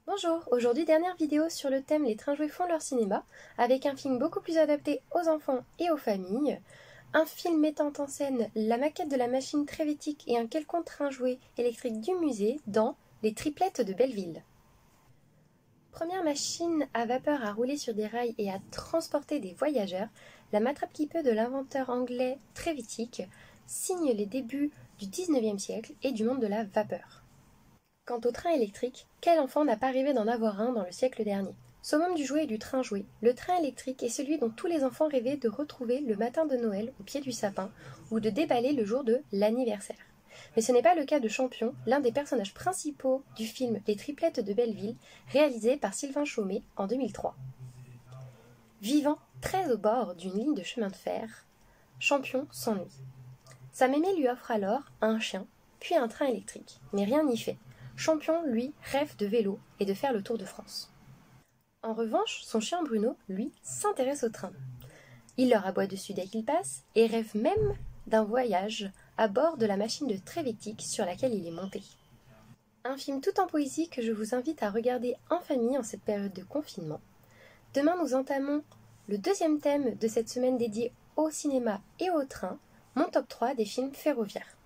Bonjour, aujourd'hui dernière vidéo sur le thème Les trains jouets font leur cinéma, avec un film beaucoup plus adapté aux enfants et aux familles. Un film mettant en scène la maquette de la machine Trévétique et un quelconque train jouet électrique du musée dans Les Triplettes de Belleville. Première machine à vapeur à rouler sur des rails et à transporter des voyageurs, la matrape qui peut de l'inventeur anglais Trévétique signe les débuts du 19e siècle et du monde de la vapeur. Quant au train électrique, quel enfant n'a pas rêvé d'en avoir un dans le siècle dernier? Summum du jouet et du train jouet, le train électrique est celui dont tous les enfants rêvaient de retrouver le matin de Noël au pied du sapin ou de déballer le jour de l'anniversaire. Mais ce n'est pas le cas de Champion, l'un des personnages principaux du film Les Triplettes de Belleville, réalisé par Sylvain Chomet en 2003. Vivant très au bord d'une ligne de chemin de fer, Champion s'ennuie. Sa mémé lui offre alors un chien, puis un train électrique, mais rien n'y fait. Champion, lui, rêve de vélo et de faire le Tour de France. En revanche, son chien Bruno, lui, s'intéresse au train. Il leur aboie dessus dès qu'il passe et rêve même d'un voyage à bord de la machine de Trévétique sur laquelle il est monté. Un film tout en poésie que je vous invite à regarder en famille en cette période de confinement. Demain, nous entamons le deuxième thème de cette semaine dédiée au cinéma et au train, mon top 3 des films ferroviaires.